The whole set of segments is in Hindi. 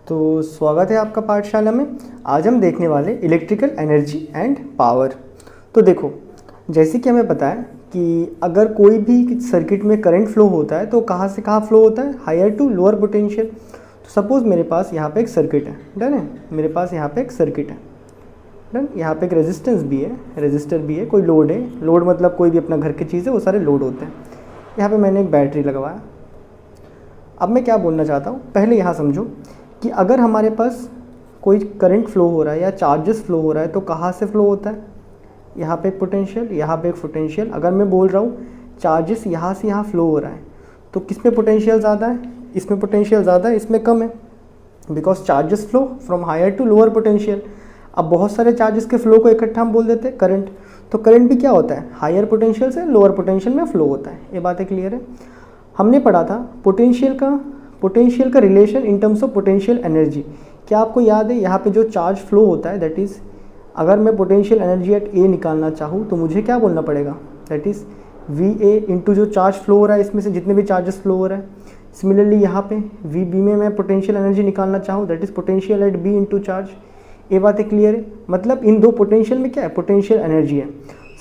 तो स्वागत है आपका पाठशाला में। आज हम देखने वाले इलेक्ट्रिकल एनर्जी एंड पावर। तो देखो, जैसे कि हमें पता है कि अगर कोई भी सर्किट में करंट फ्लो होता है तो कहाँ से कहाँ फ्लो होता है, हायर टू लोअर पोटेंशियल। तो सपोज़ मेरे पास यहाँ पे एक सर्किट है, डन है। मेरे पास यहाँ पे एक सर्किट है, डन। यहाँ पे एक रेजिस्टेंस भी है, रेजिस्टर भी है, कोई लोड है। लोड मतलब कोई भी अपना घर की चीज़ है, वो सारे लोड होते हैं। यहाँ पे मैंने एक बैटरी लगवाया। अब मैं क्या बोलना चाहता हूँ, पहले यहाँ समझो कि अगर हमारे पास कोई करंट फ्लो हो रहा है या चार्जेस फ्लो हो रहा है तो कहाँ से फ्लो होता है, यहाँ पे एक पोटेंशियल, यहाँ पे एक पोटेंशियल। अगर मैं बोल रहा हूँ चार्जेस यहाँ से यहाँ फ्लो हो रहा है तो किस में पोटेंशियल ज़्यादा है, इसमें पोटेंशियल ज़्यादा है, इसमें कम है, because charges flow from higher to lower potential. अब बहुत सारे चार्जेस के फ्लो को इकट्ठा हम बोल देते हैं करंट। तो करंट भी क्या होता है, हायर पोटेंशियल से लोअर पोटेंशियल में फ्लो होता है। ये बातें क्लियर है। हमने पढ़ा था पोटेंशियल का relation in terms of potential energy. क्या आपको याद है, यहाँ पे जो चार्ज फ्लो होता है दैट इज़, अगर मैं पोटेंशियल एनर्जी एट ए निकालना चाहूँ तो मुझे क्या बोलना पड़ेगा, that is V A into जो चार्ज फ्लो हो रहा है इसमें से जितने भी चार्जेस फ्लो हो रहा है। सिमिलरली यहाँ पे वी बी में मैं पोटेंशियल एनर्जी निकालना चाहूँ that is potential at B into charge. ये बातें क्लियर है। मतलब इन दो पोटेंशियल में क्या है, पोटेंशियल एनर्जी है।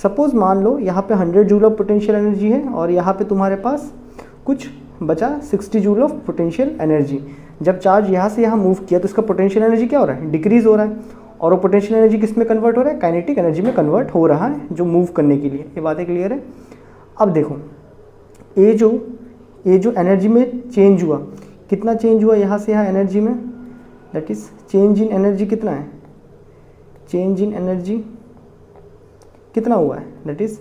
सपोज़ मान लो यहाँ पे 100 जूल ऑफ पोटेंशियल एनर्जी है और यहाँ पे तुम्हारे पास कुछ बचा 60 जूल ऑफ पोटेंशियल एनर्जी। जब चार्ज यहाँ से यहाँ मूव किया तो इसका पोटेंशियल एनर्जी क्या हो रहा है, डिक्रीज़ हो रहा है। और वो पोटेंशियल एनर्जी किस में कन्वर्ट हो रहा है, काइनेटिक एनर्जी में कन्वर्ट हो रहा है, जो मूव करने के लिए। ये बातें क्लियर है। अब देखो, ये जो एनर्जी में चेंज हुआ, कितना चेंज हुआ यहाँ से यहाँ एनर्जी में, that is change in energy कितना है, चेंज इन एनर्जी कितना हुआ है, that is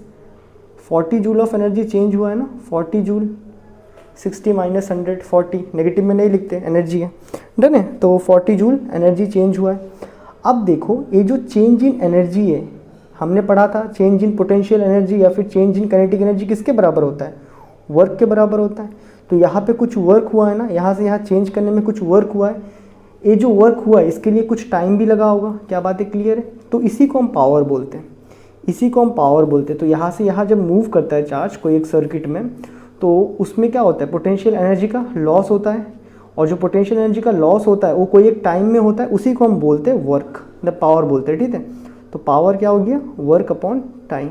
40 joule of energy change हुआ है ना, 40 जूल। 60 माइनस 100, 40 नेगेटिव में नहीं लिखते, एनर्जी है, डन है। तो 40 जूल एनर्जी चेंज हुआ है। अब देखो, ये जो चेंज इन एनर्जी है, हमने पढ़ा था चेंज इन पोटेंशियल एनर्जी या फिर चेंज इन काइनेटिक एनर्जी किसके बराबर होता है, वर्क के बराबर होता है। तो यहाँ पे कुछ वर्क हुआ है ना, यहाँ से यहाँ चेंज करने में कुछ वर्क हुआ है। ये जो वर्क हुआ है इसके लिए कुछ टाइम भी लगा होगा। क्या बातें क्लियर है। तो इसी को हम पावर बोलते हैं, इसी को हम पावर बोलते हैं। तो यहाँ से यहाँ जब मूव करता है चार्ज कोई एक सर्किट में तो उसमें क्या होता है, पोटेंशियल एनर्जी का लॉस होता है। और जो पोटेंशियल एनर्जी का लॉस होता है वो कोई एक टाइम में होता है, उसी को हम बोलते हैं वर्क, मतलब पावर बोलते हैं, ठीक है। तो पावर क्या हो गया, वर्क अपॉन टाइम।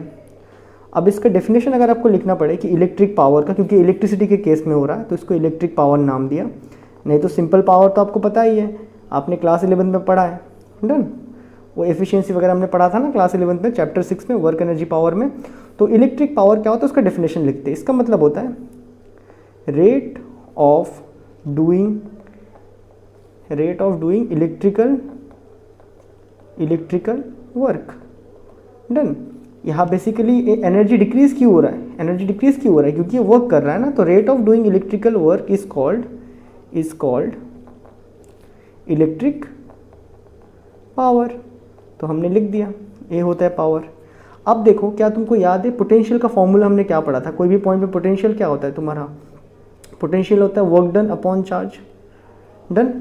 अब इसका डेफिनेशन अगर आपको लिखना पड़े कि इलेक्ट्रिक पावर का, क्योंकि इलेक्ट्रिसिटी के केस में हो रहा है तो इसको इलेक्ट्रिक पावर नाम दिया। नहीं तो सिंपल पावर तो आपको पता ही है, आपने क्लास 11 में पढ़ा है, डन। वो एफिशिएंसी वगैरह हमने पढ़ा था ना क्लास 11 में, चैप्टर 6 में, वर्क एनर्जी पावर में। तो इलेक्ट्रिक पावर क्या होता है उसका डेफिनेशन लिखते हैं। इसका मतलब होता है rate of doing electrical work, done. यहाँ बेसिकली एनर्जी डिक्रीज क्यों हो रहा है, एनर्जी डिक्रीज क्यों हो रहा है, क्योंकि ये वर्क कर रहा है ना। तो rate of doing electrical work is called electric power. तो हमने लिख दिया, ये होता है पावर। अब देखो, क्या तुमको याद है पोटेंशियल का फॉर्मूला हमने क्या पढ़ा था, कोई भी पॉइंट पे पोटेंशियल क्या होता है तुम्हारा, पोटेंशियल होता है work done upon charge, done.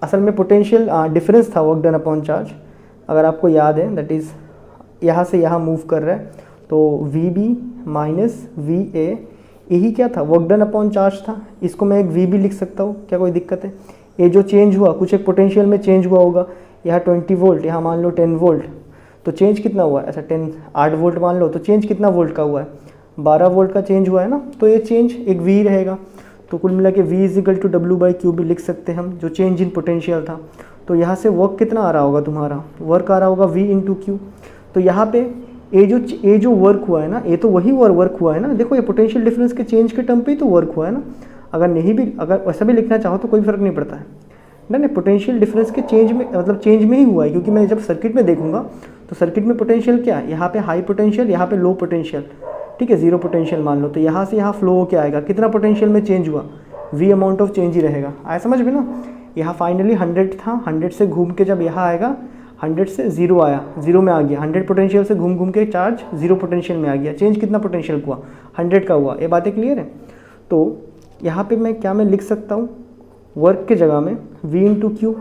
असल में पोटेंशियल डिफरेंस था वर्क डन अपॉन चार्ज, अगर आपको याद है। दैट इज़ यहाँ से यहाँ मूव कर रहा है तो V B minus V A, यही क्या था, वर्क डन अपॉन चार्ज था। इसको मैं एक वी भी लिख सकता हूँ, क्या कोई दिक्कत है। ये जो चेंज हुआ कुछ एक पोटेंशियल में चेंज हुआ होगा, यहाँ 20 वोल्ट, यहाँ मान लो 10 वोल्ट, तो चेंज कितना हुआ है, अच्छा 8 वोल्ट मान लो, तो चेंज कितना वोल्ट का हुआ है, 12 वोल्ट का चेंज हुआ है ना। तो ये चेंज एक वी रहेगा। तो कुल मिला के V is equal to W by Q भी लिख सकते हैं हम, जो चेंज इन पोटेंशियल था। तो यहाँ से वर्क कितना आ रहा होगा तुम्हारा, वर्क आ रहा होगा V इंटू क्यू। तो यहाँ पे ये जो वर्क हुआ है ना, ये तो वही वर्क हुआ है ना। देखो, ये पोटेंशियल डिफरेंस के चेंज के टर्म पे ही तो वर्क हुआ है ना। अगर नहीं भी, अगर वैसा भी लिखना चाहो तो कोई फर्क नहीं पड़ता है ना। पोटेंशियल डिफरेंस के चेंज में, मतलब चेंज में ही हुआ है, क्योंकि मैं जब सर्किट में देखूंगा तो सर्किट में पोटेंशियल क्या है, यहाँ पे हाई पोटेंशियल, यहाँ पे लो पोटेंशियल, ठीक है, जीरो पोटेंशियल मान लो। तो यहाँ से यहाँ फ्लो क्या आएगा, कितना पोटेंशियल में चेंज हुआ, V अमाउंट ऑफ चेंज ही रहेगा। आया समझ में ना। यहाँ फाइनली 100 था, 100 से घूम के जब यहाँ आएगा, 100 से 0 आया, 0 में आ गया। 100 पोटेंशियल से घूम के चार्ज 0 पोटेंशियल में आ गया। चेंज कितना पोटेंशियल हुआ, 100 का हुआ। ये बातें क्लियर है। तो यहाँ पे मैं लिख सकता हूँ, वर्क के जगह में V इंटू क्यू,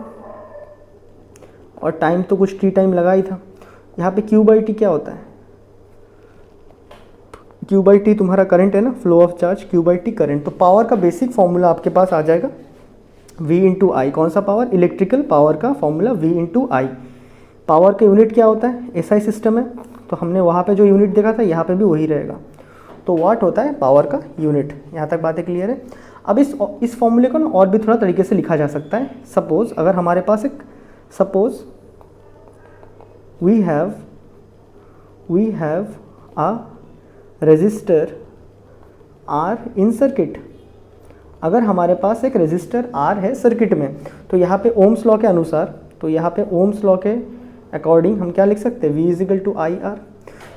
और टाइम तो कुछ टी टाइम लगा ही था। यहाँ पे Q बाई टी क्या होता है, Q बाई टी तुम्हारा करंट है ना, flow of charge, Q by T current. तो पावर का बेसिक फॉर्मूला आपके पास आ जाएगा V इंटू आई, कौन सा पावर? इलेक्ट्रिकल पावर का फॉर्मूला V इंटू आई। पावर का यूनिट क्या होता है? एसआई सिस्टम है, तो हमने वहाँ पे जो यूनिट देखा था यहाँ पे भी वही रहेगा। तो वाट होता है पावर का यूनिट। यहाँ तक बातें क्लियर है। अब इस फॉर्मूले को ना और भी थोड़ा तरीके से लिखा जा सकता है। सपोज अगर हमारे पास suppose we have a resistor R in circuit. अगर हमारे पास एक रेजिस्टर R है सर्किट में, तो यहाँ पे ओम्स लॉ के अनुसार, तो यहाँ पे ओम्स लॉ के अकॉर्डिंग हम क्या लिख सकते हैं? V is equal to I R.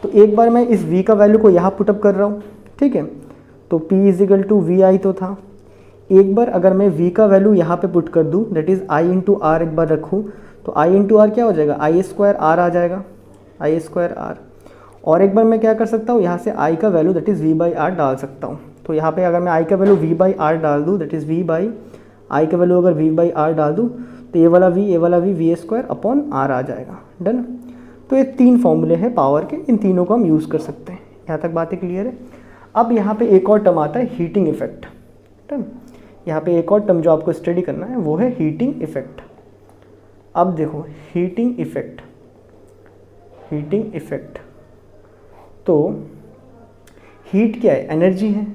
तो एक बार मैं इस V का वैल्यू को यहाँ पुटअप कर रहा हूँ, ठीक है, तो P इजिकल टू वी आई तो था। एक बार अगर मैं V का वैल्यू यहाँ पे पुट कर दूँ, that is I into R एक बार रखूँ, तो I इंटू आर क्या हो जाएगा? आई स्क्वायर आर आ जाएगा, आई स्क्वायर आर। और एक बार मैं क्या कर सकता हूँ, यहाँ से I का value that is V by R डाल सकता हूँ। तो यहाँ पे अगर मैं I का वैल्यू V बाई आर डाल दूँ, that is V by I का वैल्यू अगर V बाई आर डाल दूँ, तो ये वाला V V square upon R आ जाएगा। डन। तो ये 3 फॉर्मूले हैं पावर के, इन तीनों को हम यूज़ कर सकते हैं। यहाँ तक बातें क्लियर है। अब यहाँ पे एक और टर्म आता है हीटिंग इफेक्ट। डन। यहाँ पे एक और टर्म जो आपको स्टडी करना है वो है हीटिंग इफेक्ट। अब देखो हीटिंग इफेक्ट, तो हीट क्या है? एनर्जी है।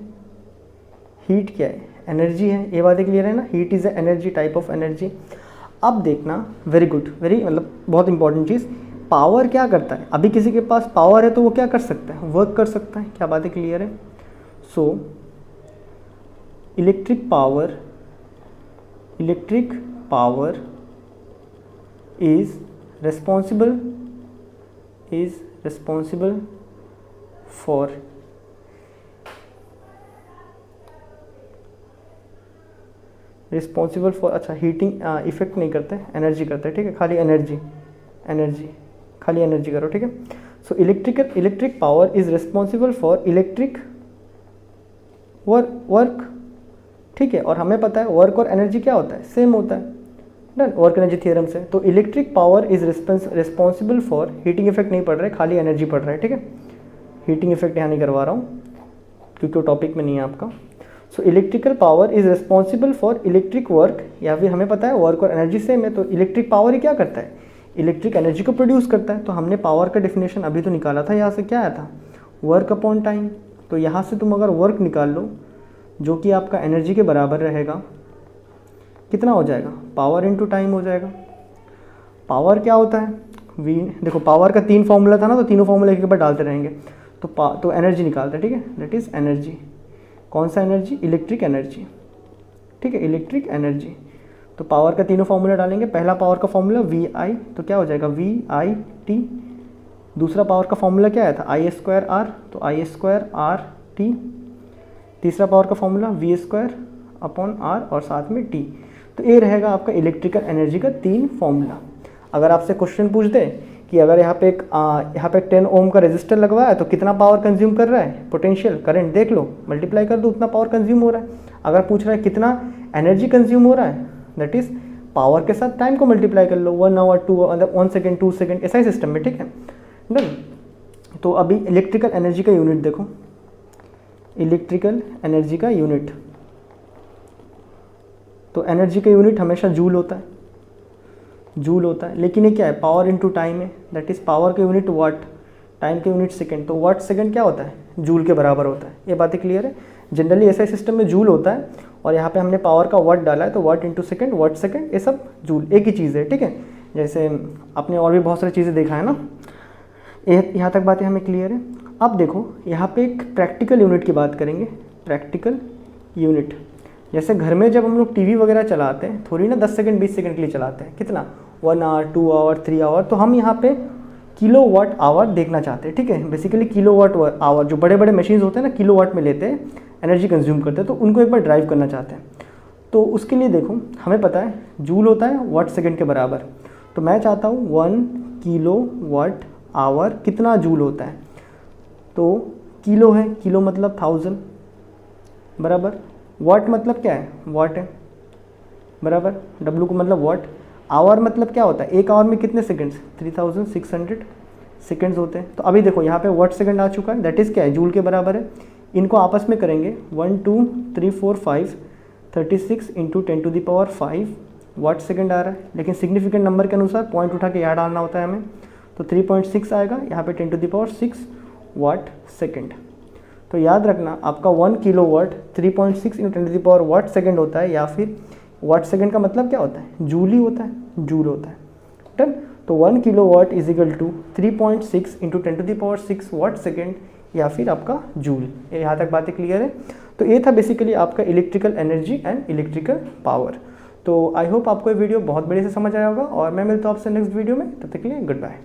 हीट क्या है? एनर्जी है। ये बातें क्लियर है ना? Heat is a energy, type of energy. अब देखना, वेरी गुड, वेरी मतलब बहुत इंपॉर्टेंट चीज़, पावर क्या करता है? अभी किसी के पास पावर है तो वो क्या कर सकता है? वर्क कर सकता है। क्या बातें क्लियर है? So electric power is responsible for अच्छा हीटिंग इफेक्ट नहीं करते, एनर्जी करते हैं, ठीक है, खाली एनर्जी करो, ठीक है। So electric power is responsible for electric work, ठीक है। और हमें पता है वर्क और एनर्जी क्या होता है? सेम होता है। डन। वर्क एनर्जी थ्योरम से। तो electric power is responsible for, heating effect नहीं पढ़ रहे, खाली एनर्जी पढ़ रहे हैं, ठीक है। हीटिंग इफेक्ट यहाँ नहीं करवा रहा हूँ क्योंकि वो टॉपिक में नहीं है आपका। So electrical power is responsible for electric work, या फिर हमें पता है वर्क और एनर्जी सेम है, तो इलेक्ट्रिक पावर ही क्या करता है? इलेक्ट्रिक एनर्जी को प्रोड्यूस करता है। तो हमने पावर का डेफिनेशन अभी तो निकाला था, यहाँ से क्या आया था? Work upon time. तो यहाँ से तुम अगर वर्क निकाल लो जो कि आपका एनर्जी के बराबर रहेगा, कितना हो जाएगा? पावर इंटू टाइम हो जाएगा। पावर क्या होता है? वी, देखो पावर का 3 फॉर्मूला था ना, तो तीनों फॉर्मूला एक बार डालते रहेंगे। तो एनर्जी निकालते हैं, ठीक है, दैट इज़ एनर्जी। कौन सा एनर्जी? इलेक्ट्रिक एनर्जी, ठीक है, इलेक्ट्रिक एनर्जी। तो पावर का तीनों फॉर्मूला डालेंगे। पहला पावर का फॉर्मूला वी आई, तो क्या हो जाएगा? V I T. दूसरा पावर का फॉर्मूला क्या आया था? आई स्क्वायर आर, तो आई स्क्वायर आर टी। तीसरा पावर का formula V square upon R और साथ में टी। तो ये रहेगा आपका इलेक्ट्रिकल एनर्जी का 3 फॉर्मूला। अगर आपसे क्वेश्चन पूछ दे कि अगर यहाँ पे एक 10 ओम का रेजिस्टर लगवाया है तो कितना पावर कंज्यूम कर रहा है? पोटेंशियल करंट देख लो, मल्टीप्लाई कर दो, उतना पावर कंज्यूम हो रहा है। अगर पूछ रहा है कितना एनर्जी कंज्यूम हो रहा है, दैट इज पावर के साथ टाइम को मल्टीप्लाई कर लो, 1 आवर 2 मतलब 1 सेकेंड 2 सेकेंड, ऐसा ही सिस्टम में, ठीक है। डन। तो अभी इलेक्ट्रिकल एनर्जी का यूनिट देखो, इलेक्ट्रिकल एनर्जी का यूनिट, तो एनर्जी का यूनिट हमेशा जूल होता है, लेकिन ये क्या है? पावर इंटू टाइम है, दैट इज़ पावर का यूनिट वाट, टाइम का यूनिट सेकंड। तो वाट सेकंड क्या होता है? जूल के बराबर होता है। ये बातें क्लियर है। जनरली ऐसा सिस्टम में जूल होता है, और यहाँ पे हमने पावर का वाट डाला है, तो वाट इंटू सेकंड, वाट सेकंड, ये सब जूल एक ही चीज़ है, ठीक है। जैसे आपने और भी बहुत सारी चीज़ें देखा है ना। यहाँ तक बातें हमें क्लियर है। अब देखो यहाँ पे एक प्रैक्टिकल यूनिट की बात करेंगे। प्रैक्टिकल यूनिट, जैसे घर में जब हम लोग टीवी वगैरह चलाते हैं, थोड़ी ना 10 सेकंड 20 सेकंड के लिए चलाते हैं, कितना? 1 आवर 2 आवर 3 आवर। तो हम यहाँ पे किलो वाट आवर देखना चाहते हैं, ठीक है। बेसिकली किलो वाट आवर, जो बड़े बड़े मशीन्स होते हैं ना, किलो वाट में लेते हैं, एनर्जी कंज्यूम करते हैं, तो उनको एक बार ड्राइव करना चाहते हैं। तो उसके लिए देखो हमें पता है जूल होता है वाट सेकेंड के बराबर। तो मैं चाहता हूँ 1 किलो वाट आवर कितना जूल होता है? तो किलो है, किलो मतलब 1000 बराबर, वाट मतलब क्या है? वाट है बराबर, डब्लू को मतलब वाट। आवर मतलब क्या होता है? एक आवर में कितने सेकंड्स? 3600 सेकंड्स होते हैं। तो अभी देखो यहाँ पे वाट सेकंड आ चुका है, दैट इज़ क्या है? जूल के बराबर है। इनको आपस में करेंगे 1 2 3 4 5 36 इंटू 10⁵ वाट सेकेंड आ रहा है, लेकिन सिग्निफिकेंट नंबर के अनुसार पॉइंट उठा के यहाँ डालना होता है हमें, तो 3.6 आएगा, यहाँ पे 10⁶ वाट सेकेंड। तो याद रखना आपका 1 किलोवाट 3.6 इंटू 10 वाट सेकेंड होता है, या फिर वाट सेकेंड का मतलब क्या होता है, जूल ही होता है, जूल होता है। डन। तो 1 kilowatt is equal to 3.6 into 10⁶ watt second, या फिर आपका जूल। यहाँ तक बातें क्लियर है। तो ये था बेसिकली आपका electrical energy and electrical power. तो आई होप आपको ये वीडियो बहुत बड़े से समझ आया होगा, और मैं मिलता हूँ आपसे नेक्स्ट वीडियो में। तब तक के लिए गुड बाय।